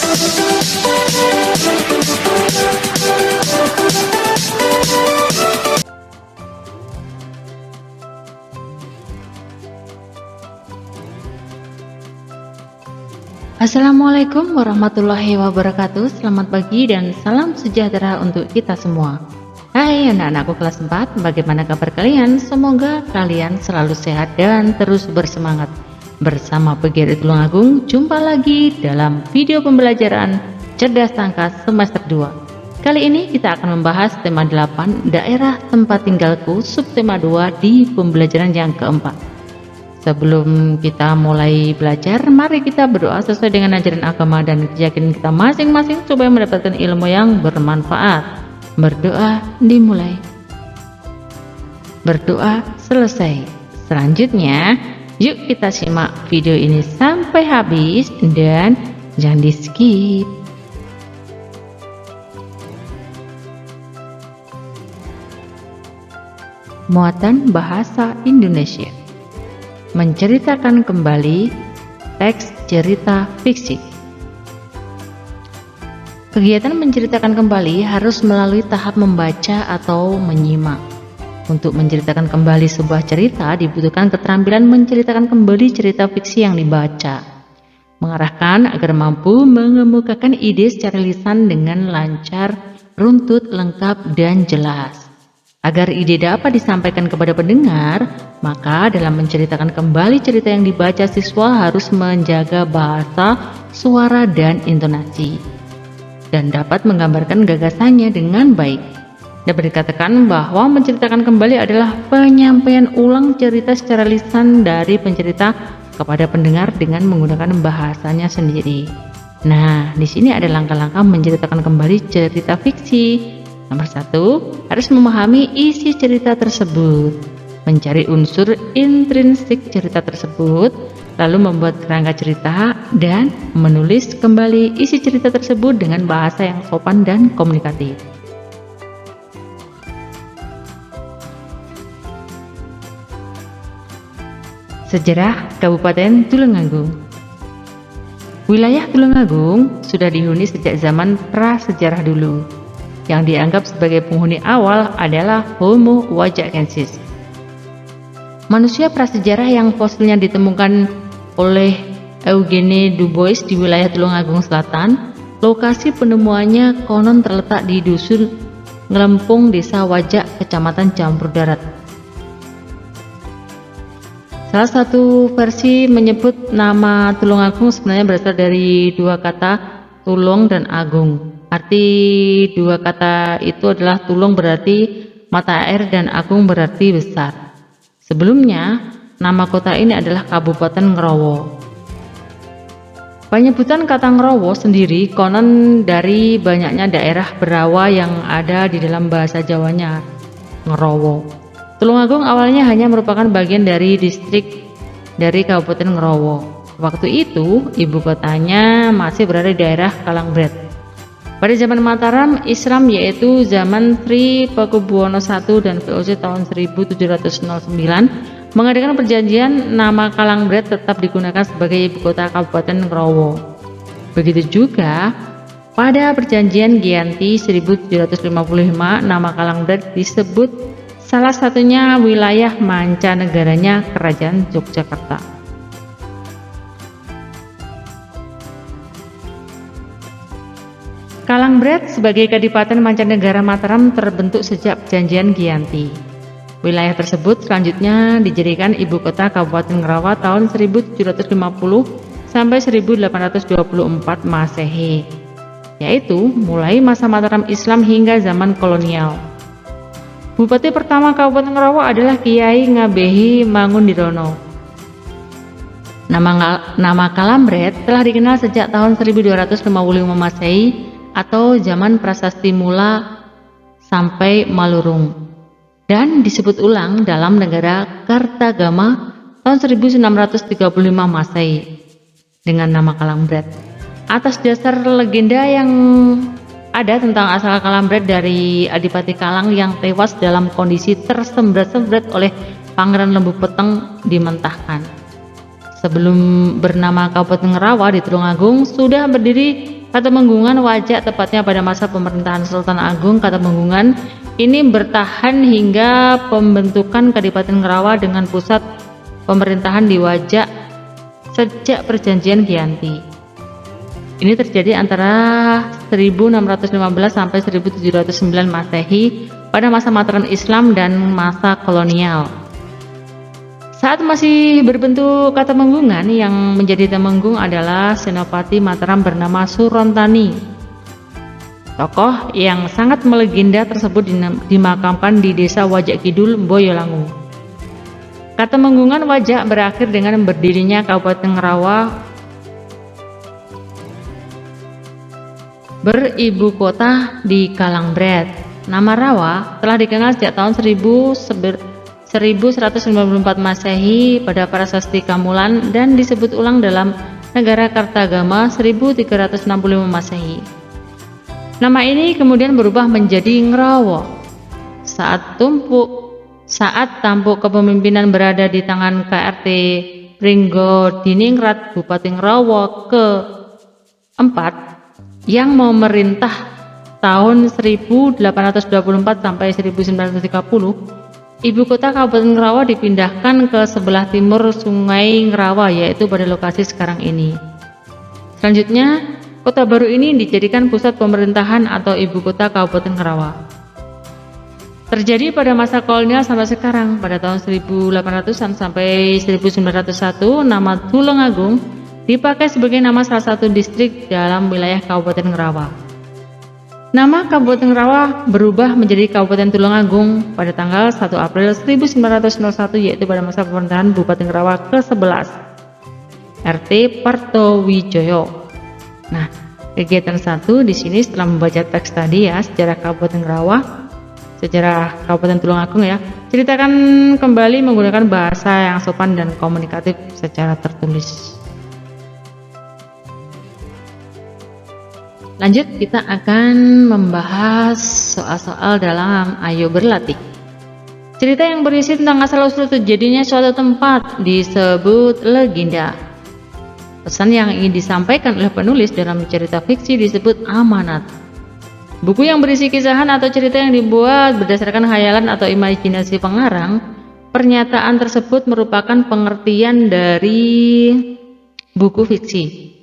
Assalamualaikum warahmatullahi wabarakatuh. Selamat pagi dan salam sejahtera untuk kita semua. Hai anak-anakku kelas 4, bagaimana kabar kalian? Semoga kalian selalu sehat dan terus bersemangat. Bersama PGRI Tulungagung, jumpa lagi dalam video pembelajaran Cerdas Angka semester 2. Kali ini kita akan membahas tema 8, daerah tempat tinggalku, subtema 2 di pembelajaran yang keempat. Sebelum kita mulai belajar, mari kita berdoa sesuai dengan ajaran agama dan keyakinan kita masing-masing supaya mendapatkan ilmu yang bermanfaat. Berdoa dimulai, berdoa selesai. Selanjutnya, yuk kita simak video ini sampai habis dan jangan di skip. Muatan bahasa Indonesia. Menceritakan kembali teks cerita fiksi. Kegiatan menceritakan kembali harus melalui tahap membaca atau menyimak. Untuk menceritakan kembali sebuah cerita dibutuhkan keterampilan menceritakan kembali cerita fiksi yang dibaca, mengarahkan agar mampu mengemukakan ide secara lisan dengan lancar, runtut, lengkap, dan jelas. Agar ide dapat disampaikan kepada pendengar, maka dalam menceritakan kembali cerita yang dibaca, siswa harus menjaga bahasa, suara, dan intonasi, dan dapat menggambarkan gagasannya dengan baik. Dapat dikatakan bahwa menceritakan kembali adalah penyampaian ulang cerita secara lisan dari pencerita kepada pendengar dengan menggunakan bahasanya sendiri. Nah, di sini ada langkah-langkah menceritakan kembali cerita fiksi. Nomor 1, harus memahami isi cerita tersebut, mencari unsur intrinsik cerita tersebut, lalu membuat kerangka cerita, dan menulis kembali isi cerita tersebut dengan bahasa yang sopan dan komunikatif. Sejarah Kabupaten Tulungagung. Wilayah Tulungagung sudah dihuni sejak zaman prasejarah dulu. Yang dianggap sebagai penghuni awal adalah Homo wajakensis. Manusia prasejarah yang fosilnya ditemukan oleh Eugene Dubois di wilayah Tulungagung Selatan. Lokasi penemuannya konon terletak di dusun Ngelempung, Desa Wajak, Kecamatan Campur Darat. Salah satu versi menyebut nama Tulungagung sebenarnya berasal dari dua kata tulung dan agung. Arti dua kata itu adalah tulung berarti mata air dan agung berarti besar. Sebelumnya, nama kota ini adalah Kabupaten Ngerowo. Penyebutan kata Ngerowo sendiri konon dari banyaknya daerah berawa yang ada di dalam bahasa Jawanya, Ngerowo. Tulungagung awalnya hanya merupakan bagian dari distrik dari Kabupaten Ngerowo. Waktu itu, ibu kotanya masih berada di daerah Kalangbret. Pada zaman Mataram Islam, yaitu zaman Sri Pakubuwono I dan VOC tahun 1709, mengadakan perjanjian, nama Kalangbret tetap digunakan sebagai ibu kota Kabupaten Ngerowo. Begitu juga pada perjanjian Giyanti 1755, nama Kalangbret disebut salah satunya wilayah mancanegaranya Kerajaan Yogyakarta. Kalangbret sebagai Kadipaten Mancanegara Mataram terbentuk sejak perjanjian Giyanti. Wilayah tersebut selanjutnya dijadikan ibu kota Kabupaten Ngerowo tahun 1750 sampai 1824 Masehi, yaitu mulai masa Mataram Islam hingga zaman kolonial. Bupati pertama Kabupaten Ngerowo adalah Kiai Ngabehi Mangundirono. Nama Kalangbret telah dikenal sejak tahun 1255 Masehi atau zaman prasasti Mula sampai Malurung, dan disebut ulang dalam negara Kartagama tahun 1635 Masehi dengan nama Kalangbret. Atas dasar legenda yang ada tentang asal Kalangbret dari Adipati Kalang yang tewas dalam kondisi tersembrat-sembrat oleh Pangeran Lembu Peteng dimentahkan. Sebelum bernama Kabupaten Ngerowo di Tulungagung sudah berdiri Katemenggungan Wajak tepatnya pada masa pemerintahan Sultan Agung Katemenggungan ini bertahan hingga pembentukan Kadipaten Ngerawa dengan pusat pemerintahan di Wajak sejak Perjanjian Giyanti. Ini terjadi antara 1615 sampai 1709 Masehi pada masa Mataram Islam dan masa kolonial. Saat masih berbentuk Katemenggungan, yang menjadi Temenggung adalah Senopati Mataram bernama Surontani. Tokoh yang sangat melegenda tersebut dimakamkan di desa Wajak Kidul, Boyolangu. Katemenggungan Wajak berakhir dengan berdirinya Kabupaten Ngerawa beribu kota di Kalangbret. Nama Rawa telah dikenal sejak tahun 1194 Masehi pada Prasasti Kamulan dan disebut ulang dalam Negara Kartagama 1365 Masehi. Nama ini kemudian berubah menjadi Ngerawa saat tampuk kepemimpinan berada di tangan KRT Pringgo Diningrat Bupati Ngerawa ke-4 yang memerintah tahun 1824 sampai 1930. Ibu kota Kabupaten Ngerawa dipindahkan ke sebelah timur Sungai Ngerawa, yaitu pada lokasi sekarang ini. Selanjutnya, kota baru ini dijadikan pusat pemerintahan atau ibu kota Kabupaten Ngerawa. Terjadi pada masa kolonial sampai sekarang. Pada tahun 1800-an sampai 1901, nama Tulungagung dipakai sebagai nama salah satu distrik dalam wilayah Kabupaten Ngerawa. Nama Kabupaten Ngerawa berubah menjadi Kabupaten Tulungagung pada tanggal 1 April 1901, yaitu pada masa pemerintahan Bupati Ngerawa ke-11 RT Partowijoyo. Nah, kegiatan 1 di sini setelah membaca teks tadi ya, sejarah Kabupaten Ngerawa, sejarah Kabupaten Tulungagung ya, ceritakan kembali menggunakan bahasa yang sopan dan komunikatif secara tertulis. Lanjut, kita akan membahas soal-soal dalam Ayo Berlatih. Cerita yang berisi tentang asal-usul terjadinya suatu tempat disebut legenda. Pesan yang ingin disampaikan oleh penulis dalam cerita fiksi disebut amanat. Buku yang berisi kisahan atau cerita yang dibuat berdasarkan khayalan atau imajinasi pengarang, pernyataan tersebut merupakan pengertian dari buku fiksi.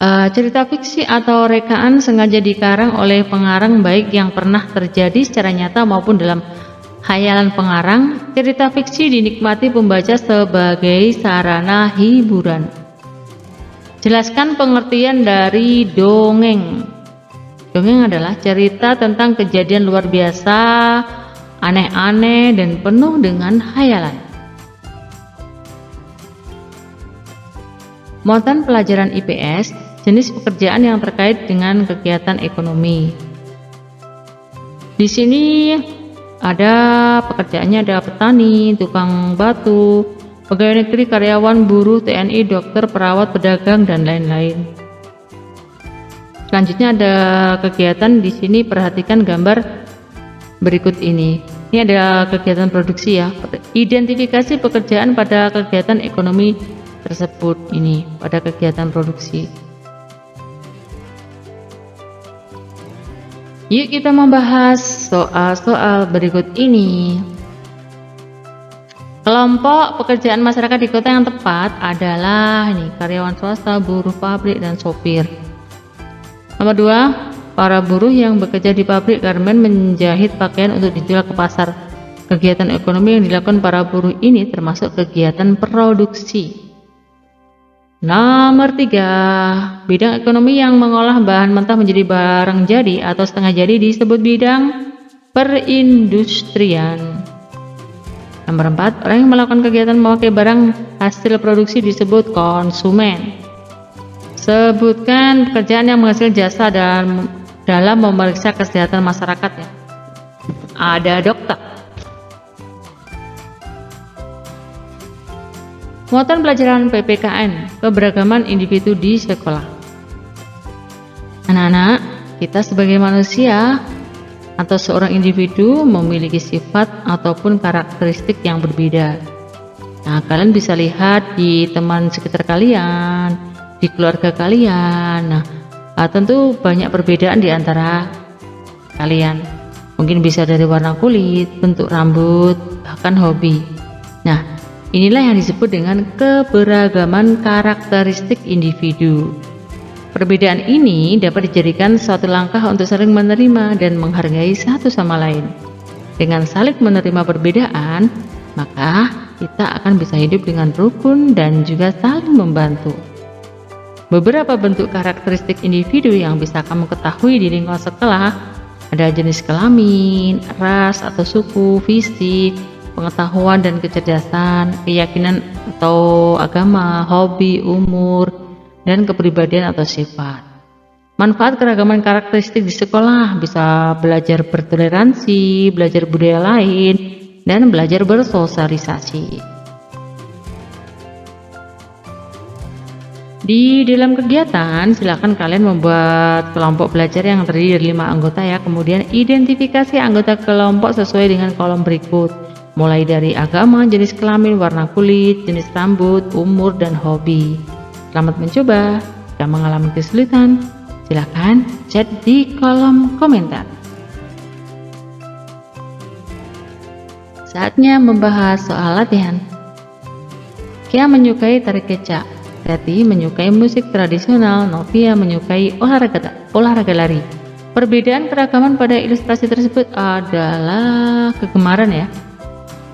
Cerita fiksi atau rekaan sengaja dikarang oleh pengarang baik yang pernah terjadi secara nyata maupun dalam khayalan pengarang. Cerita fiksi dinikmati pembaca sebagai sarana hiburan. Jelaskan pengertian dari dongeng. Dongeng adalah cerita tentang kejadian luar biasa, aneh-aneh, dan penuh dengan khayalan. Muatan pelajaran IPS, jenis pekerjaan yang terkait dengan kegiatan ekonomi. Di sini ada pekerjaannya, ada petani, tukang batu, pegawai negeri, karyawan, buruh, TNI, dokter, perawat, pedagang, dan lain-lain. Selanjutnya ada kegiatan. Di sini perhatikan gambar berikut ini. Ini ada kegiatan produksi ya. Identifikasi pekerjaan pada kegiatan ekonomi tersebut ini pada kegiatan produksi. Yuk kita membahas soal-soal berikut ini. Kelompok pekerjaan masyarakat di kota yang tepat adalah ini, karyawan swasta, buruh pabrik, dan sopir. Nomor 2, para buruh yang bekerja di pabrik garmen menjahit pakaian untuk dijual ke pasar. Kegiatan ekonomi yang dilakukan para buruh ini termasuk kegiatan produksi. Nomor 3, bidang ekonomi yang mengolah bahan mentah menjadi barang jadi atau setengah jadi disebut bidang perindustrian. Nomor 4, orang yang melakukan kegiatan memakai barang hasil produksi disebut konsumen. Sebutkan pekerjaan yang menghasilkan jasa dalam memeriksa kesehatan masyarakat ya. Ada dokter. Muatan pelajaran PPKN, keberagaman individu di sekolah. Anak-anak, kita sebagai manusia atau seorang individu memiliki sifat ataupun karakteristik yang berbeda. Nah, kalian bisa lihat di teman sekitar kalian, di keluarga kalian. Nah, tentu banyak perbedaan di antara kalian. Mungkin bisa dari warna kulit, bentuk rambut, bahkan hobi. Nah, inilah yang disebut dengan keberagaman karakteristik individu. Perbedaan ini dapat dijadikan suatu langkah untuk saling menerima dan menghargai satu sama lain. Dengan saling menerima perbedaan, maka kita akan bisa hidup dengan rukun dan juga saling membantu. Beberapa bentuk karakteristik individu yang bisa kamu ketahui di lingkungan sekolah ada jenis kelamin, ras atau suku, fisik, pengetahuan dan kecerdasan, keyakinan atau agama, hobi, umur, dan kepribadian atau sifat. Manfaat keragaman karakteristik di sekolah bisa belajar bertoleransi, belajar budaya lain, dan belajar bersosialisasi. Di dalam kegiatan, silakan kalian membuat kelompok belajar yang terdiri dari 5 anggota ya. Kemudian identifikasi anggota kelompok sesuai dengan kolom berikut. Mulai dari agama, jenis kelamin, warna kulit, jenis rambut, umur, dan hobi. Selamat mencoba. Jika mengalami kesulitan, silakan chat di kolom komentar. Saatnya membahas soal latihan. Kia menyukai tari kecak. Tati menyukai musik tradisional, Novia menyukai olahraga lari. Perbedaan keragaman pada ilustrasi tersebut adalah kegemaran ya.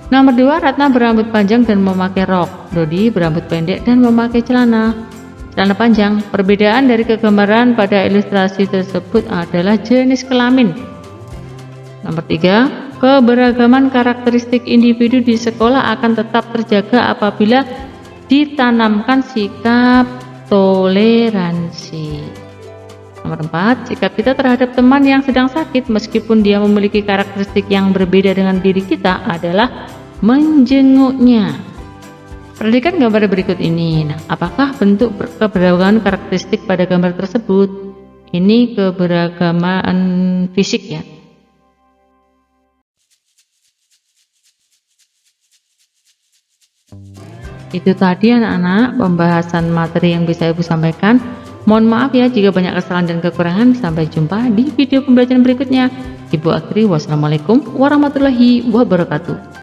Nomor 2, Ratna berambut panjang dan memakai rok. Dodi berambut pendek dan memakai celana panjang. Perbedaan dari kegemaran pada ilustrasi tersebut adalah jenis kelamin. Nomor 3, keberagaman karakteristik individu di sekolah akan tetap terjaga apabila ditanamkan sikap toleransi. Nomor 4, sikap kita terhadap teman yang sedang sakit meskipun dia memiliki karakteristik yang berbeda dengan diri kita adalah menjenguknya. Perhatikan gambar berikut ini. Nah, apakah bentuk keberagaman karakteristik pada gambar tersebut? Ini keberagaman fisik ya. Itu tadi anak-anak pembahasan materi yang bisa Ibu sampaikan. Mohon maaf ya jika banyak kesalahan dan kekurangan. Sampai jumpa di video pembelajaran berikutnya. Ibu akhiri, wassalamualaikum warahmatullahi wabarakatuh.